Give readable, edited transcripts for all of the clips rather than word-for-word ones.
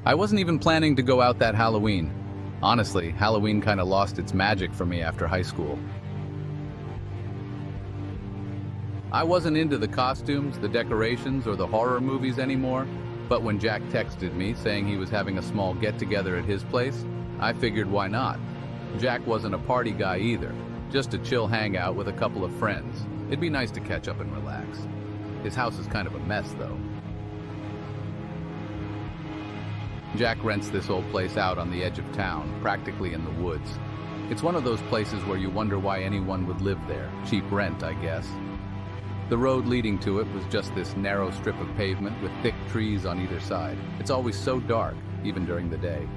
I wasn't even planning to go out that Halloween. Honestly, Halloween kind of lost its magic for me after high school. I wasn't into the costumes, the decorations, or the horror movies anymore, but when Jack texted me saying he was having a small get-together at his place, I figured why not. Jack wasn't a party guy either, just a chill hangout with a couple of friends. It'd be nice to catch up and relax. His house is kind of a mess, though. Jack rents this old place out on the edge of town, practically in the woods. It's one of those places where you wonder why anyone would live there. Cheap rent, I guess. The road leading to it was just this narrow strip of pavement with thick trees on either side. It's always so dark, even during the day.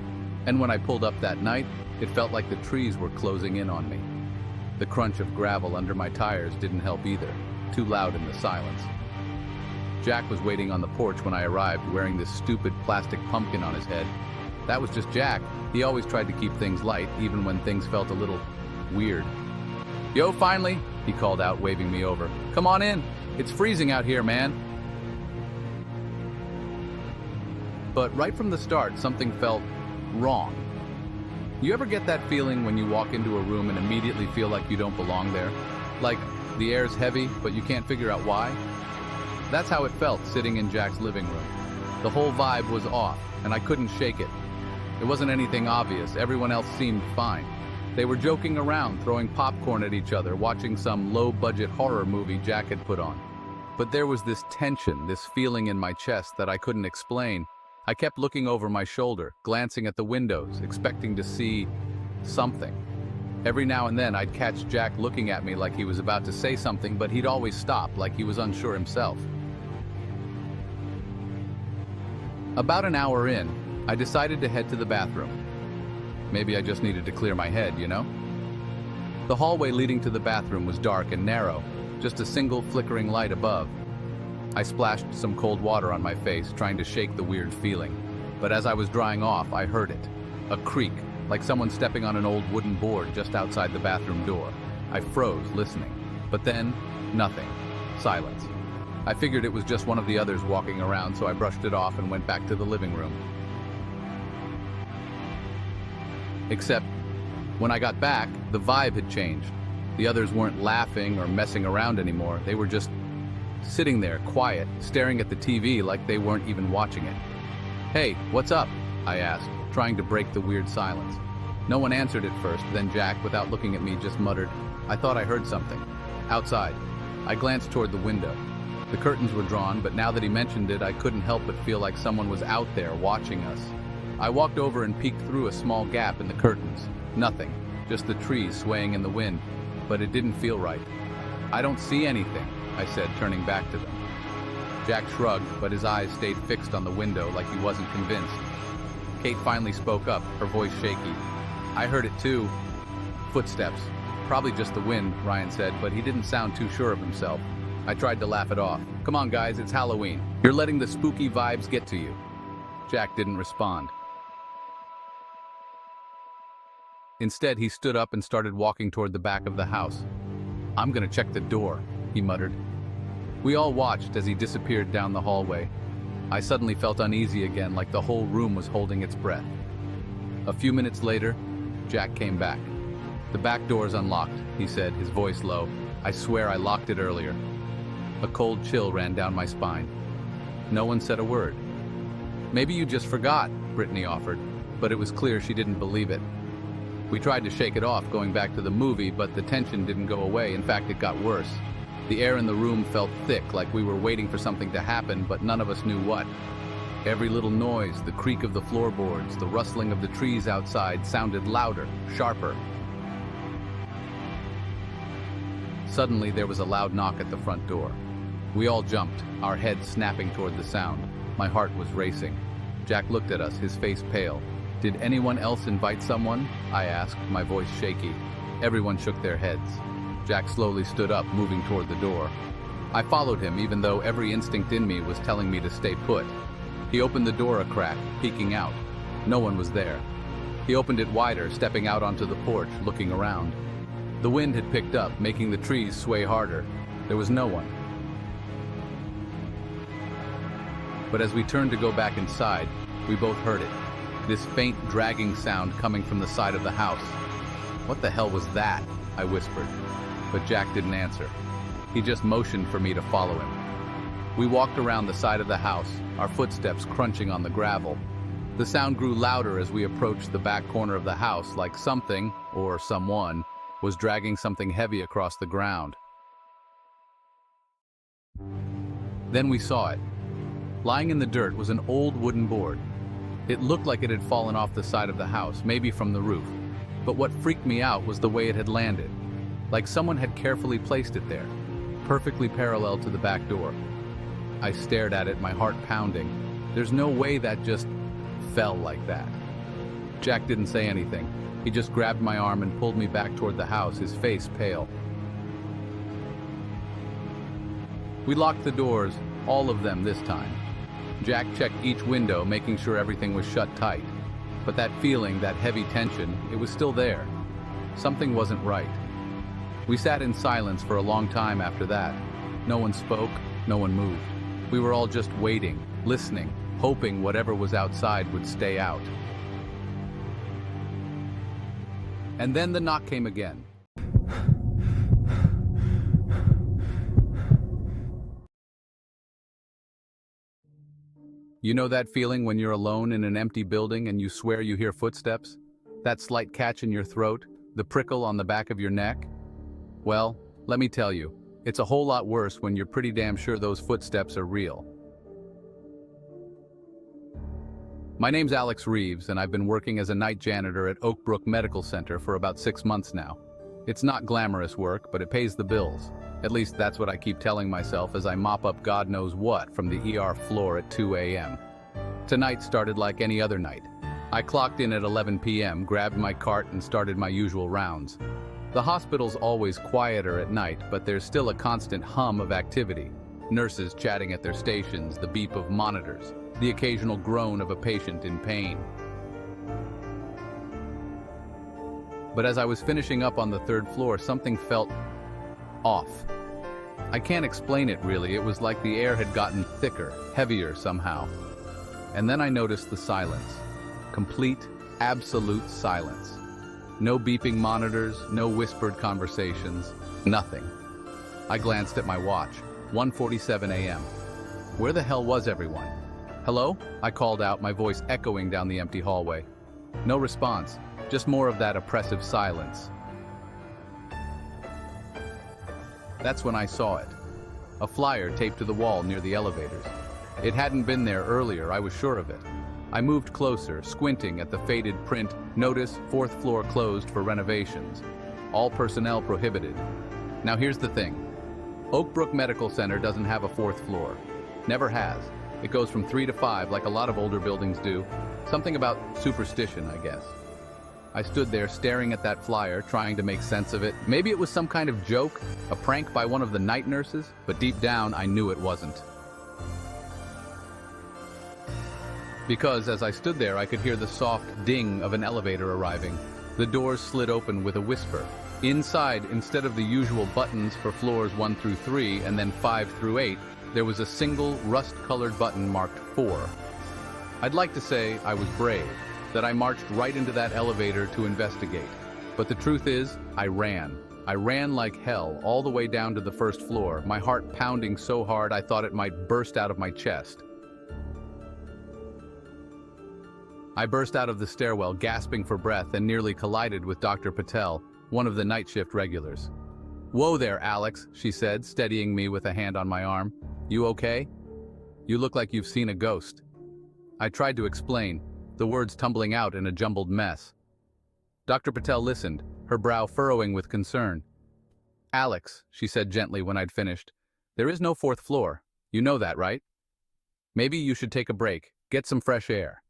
And when I pulled up that night, it felt like the trees were closing in on me. The crunch of gravel under my tires didn't help either, too loud in the silence. Jack was waiting on the porch when I arrived, wearing this stupid plastic pumpkin on his head. That was just Jack. He always tried to keep things light, even when things felt a little weird. "Yo, finally," he called out, waving me over. "Come on in. It's freezing out here, man." But right from the start, something felt wrong. You ever get that feeling when you walk into a room and immediately feel like you don't belong there? Like the air's heavy, but you can't figure out why? That's how it felt sitting in Jack's living room. The whole vibe was off, and I couldn't shake it. It wasn't anything obvious. Everyone else seemed fine. They were joking around, throwing popcorn at each other, watching some low-budget horror movie Jack had put on. But there was this tension, this feeling in my chest that I couldn't explain. I kept looking over my shoulder, glancing at the windows, expecting to see something. Every now and then I'd catch Jack looking at me like he was about to say something, but he'd always stop, like he was unsure himself. About an hour in, I decided to head to the bathroom. Maybe I just needed to clear my head, you know? The hallway leading to the bathroom was dark and narrow, just a single flickering light above. I splashed some cold water on my face, trying to shake the weird feeling. But as I was drying off, I heard it. A creak, like someone stepping on an old wooden board just outside the bathroom door. I froze, listening. But then, nothing. Silence. I figured it was just one of the others walking around, so I brushed it off and went back to the living room. Except, when I got back, the vibe had changed. The others weren't laughing or messing around anymore. They were just sitting there, quiet, staring at the TV like they weren't even watching it. "Hey, what's up?" I asked, trying to break the weird silence. No one answered at first, then Jack, without looking at me, just muttered, "I thought I heard something." Outside. I glanced toward the window. The curtains were drawn, but now that he mentioned it, I couldn't help but feel like someone was out there watching us. I walked over and peeked through a small gap in the curtains. Nothing, just the trees swaying in the wind, but it didn't feel right. "I don't see anything," I said, turning back to them. Jack shrugged, but his eyes stayed fixed on the window like he wasn't convinced. Kate finally spoke up, her voice shaky. "I heard it too." "Footsteps. Probably just the wind," Ryan said, but he didn't sound too sure of himself. I tried to laugh it off. "Come on, guys, it's Halloween. You're letting the spooky vibes get to you." Jack didn't respond. Instead, he stood up and started walking toward the back of the house. "I'm gonna check the door," he muttered. We all watched as he disappeared down the hallway. I suddenly felt uneasy again, like the whole room was holding its breath. A few minutes later, Jack came back. "The back door's unlocked," he said, his voice low. "I swear I locked it earlier." A cold chill ran down my spine. No one said a word. "Maybe you just forgot," Brittany offered, but it was clear she didn't believe it. We tried to shake it off, going back to the movie, but the tension didn't go away. In fact, it got worse. The air in the room felt thick, like we were waiting for something to happen, but none of us knew what. Every little noise, the creak of the floorboards, the rustling of the trees outside, sounded louder, sharper. Suddenly, there was a loud knock at the front door. We all jumped, our heads snapping toward the sound. My heart was racing. Jack looked at us, his face pale. "Did anyone else invite someone?" I asked, my voice shaky. Everyone shook their heads. Jack slowly stood up, moving toward the door. I followed him, even though every instinct in me was telling me to stay put. He opened the door a crack, peeking out. No one was there. He opened it wider, stepping out onto the porch, looking around. The wind had picked up, making the trees sway harder. There was no one. But as we turned to go back inside, We both heard it. This faint, dragging sound coming from the side of the house. "What the hell was that?" I whispered. But Jack didn't answer. He just motioned for me to follow him. We walked around the side of the house, our footsteps crunching on the gravel. The sound grew louder as we approached the back corner of the house, like something, or someone, was dragging something heavy across the ground. Then we saw it. Lying in the dirt was an old wooden board. It looked like it had fallen off the side of the house, maybe from the roof. But what freaked me out was the way it had landed. Like someone had carefully placed it there, perfectly parallel to the back door. I stared at it, my heart pounding. There's no way that just fell like that. Jack didn't say anything. He just grabbed my arm and pulled me back toward the house, his face pale. We locked the doors, all of them this time. Jack checked each window, making sure everything was shut tight. But that feeling, that heavy tension, it was still there. Something wasn't right. We sat in silence for a long time after that. No one spoke, no one moved. We were all just waiting, listening, hoping whatever was outside would stay out. And then the knock came again. You know that feeling when you're alone in an empty building and you swear you hear footsteps? That slight catch in your throat, the prickle on the back of your neck? Well, let me tell you, it's a whole lot worse when you're pretty damn sure those footsteps are real. My name's Alex Reeves, and I've been working as a night janitor at Oak Brook Medical Center for about 6 months now. It's not glamorous work, but it pays the bills. At least that's what I keep telling myself as I mop up God knows what from the ER floor at 2 a.m. Tonight started like any other night. I clocked in at 11 p.m., grabbed my cart, and started my usual rounds. The hospital's always quieter at night, but there's still a constant hum of activity. Nurses chatting at their stations, the beep of monitors, the occasional groan of a patient in pain. But as I was finishing up on the 3rd floor, something felt off. I can't explain it really. It was like the air had gotten thicker, heavier somehow. And then I noticed the silence. Complete, absolute silence. No beeping monitors, no whispered conversations, nothing. I glanced at my watch, 1:47 a.m. Where the hell was everyone? "Hello?" I called out, my voice echoing down the empty hallway. No response, just more of that oppressive silence. That's when I saw it. A flyer taped to the wall near the elevators. It hadn't been there earlier, I was sure of it. I moved closer, squinting at the faded print, "Notice, 4th floor closed for renovations. All personnel prohibited." Now here's the thing. Oak Brook Medical Center doesn't have a 4th floor. Never has. It goes from 3 to 5 like a lot of older buildings do. Something about superstition, I guess. I stood there staring at that flyer, trying to make sense of it. Maybe it was some kind of joke, a prank by one of the night nurses, but deep down I knew it wasn't. Because as I stood there, I could hear the soft ding of an elevator arriving. The doors slid open with a whisper. Inside, instead of the usual buttons for floors 1 through 3 and then 5 through 8, there was a single rust-colored button marked 4. I'd like to say I was brave, that I marched right into that elevator to investigate. But the truth is, I ran. I ran like hell, all the way down to the 1st floor, my heart pounding so hard I thought it might burst out of my chest. I burst out of the stairwell, gasping for breath, and nearly collided with Dr. Patel, one of the night shift regulars. "Whoa there, Alex," she said, steadying me with a hand on my arm. "You okay? You look like you've seen a ghost." I tried to explain, the words tumbling out in a jumbled mess. Dr. Patel listened, her brow furrowing with concern. "Alex," she said gently when I'd finished, "there is no 4th floor. You know that, right? Maybe you should take a break, get some fresh air."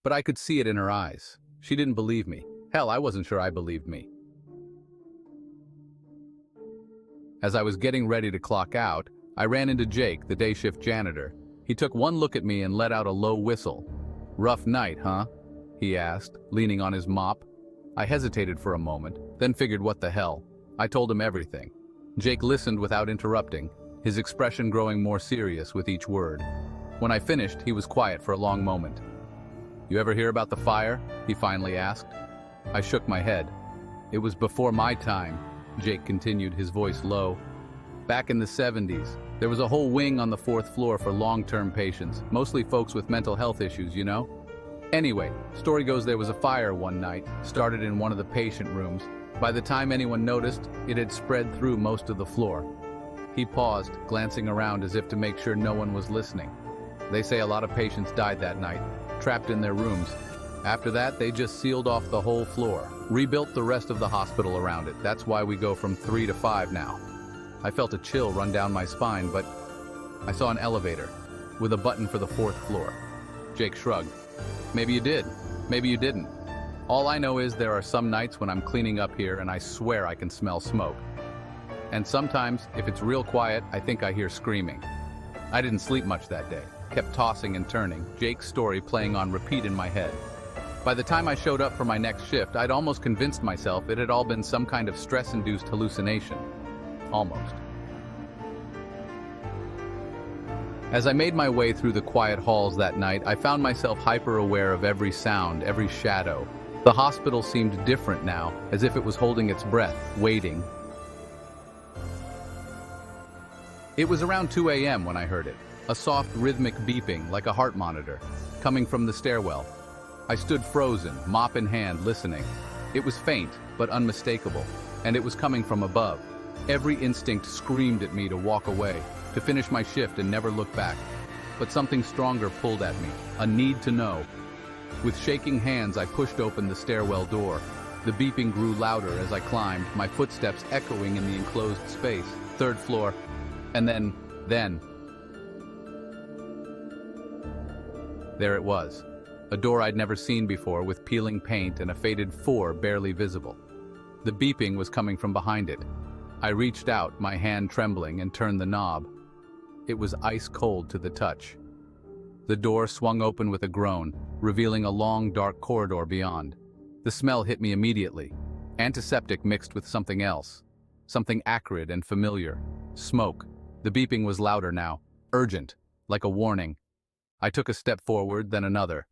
But I could see it in her eyes. She didn't believe me. Hell, I wasn't sure I believed me. As I was getting ready to clock out, I ran into Jake, the day shift janitor. He took one look at me and let out a low whistle. "Rough night, huh?" he asked, leaning on his mop. I hesitated for a moment, then figured what the hell. I told him everything. Jake listened without interrupting, his expression growing more serious with each word. When I finished, he was quiet for a long moment. You ever hear about the fire? He finally asked. I shook my head. It was before my time, Jake continued, his voice low. Back in the 70s, there was a whole wing on the 4th floor for long-term patients, mostly folks with mental health issues, you know? Anyway, story goes there was a fire one night, started in one of the patient rooms. By the time anyone noticed, it had spread through most of the floor. He paused, glancing around as if to make sure no one was listening. They say a lot of patients died that night, trapped in their rooms. After that, they just sealed off the whole floor, rebuilt the rest of the hospital around it. That's why we go from 3 to 5 now. I felt a chill run down my spine, but I saw an elevator with a button for the 4th floor. Jake shrugged. Maybe you did, maybe you didn't. All I know is there are some nights when I'm cleaning up here and I swear I can smell smoke. And sometimes, if it's real quiet, I think I hear screaming. I didn't sleep much that day, kept tossing and turning, Jake's story playing on repeat in my head. By the time I showed up for my next shift, I'd almost convinced myself it had all been some kind of stress-induced hallucination. Almost. As I made my way through the quiet halls that night, I found myself hyper-aware of every sound, every shadow. The hospital seemed different now, as if it was holding its breath, waiting. It was around 2 a.m. when I heard it, a soft rhythmic beeping like a heart monitor, coming from the stairwell. I stood frozen, mop in hand, listening. It was faint, but unmistakable, and it was coming from above. Every instinct screamed at me to walk away, to finish my shift and never look back. But something stronger pulled at me, a need to know. With shaking hands, I pushed open the stairwell door. The beeping grew louder as I climbed, my footsteps echoing in the enclosed space. 3rd floor. And then, there it was. A door I'd never seen before, with peeling paint and a faded 4 barely visible. The beeping was coming from behind it. I reached out, my hand trembling, and turned the knob. It was ice cold to the touch. The door swung open with a groan, revealing a long, dark corridor beyond. The smell hit me immediately. Antiseptic mixed with something else. Something acrid and familiar. Smoke. The beeping was louder now, urgent, like a warning. I took a step forward, then another.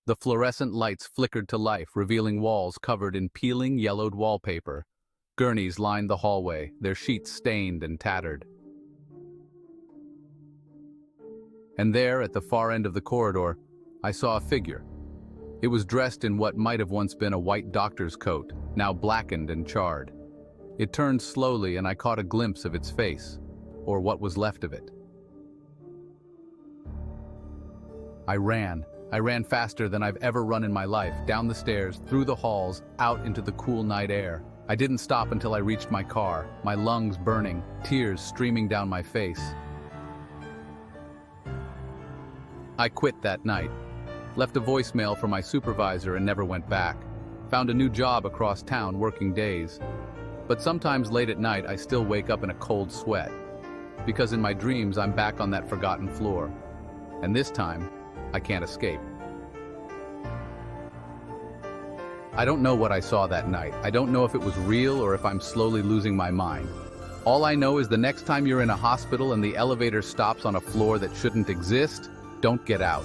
The fluorescent lights flickered to life, revealing walls covered in peeling, yellowed wallpaper. Gurneys lined the hallway, their sheets stained and tattered. And there, at the far end of the corridor, I saw a figure. It was dressed in what might have once been a white doctor's coat, now blackened and charred. It turned slowly and I caught a glimpse of its face, or what was left of it. I ran faster than I've ever run in my life, down the stairs, through the halls, out into the cool night air. I didn't stop until I reached my car, my lungs burning, tears streaming down my face. I quit that night, left a voicemail for my supervisor and never went back. Found a new job across town working days. But sometimes late at night I still wake up in a cold sweat, because in my dreams I'm back on that forgotten floor. And this time, I can't escape. I don't know what I saw that night. I don't know if it was real or if I'm slowly losing my mind. All I know is the next time you're in a hospital and the elevator stops on a floor that shouldn't exist, don't get out.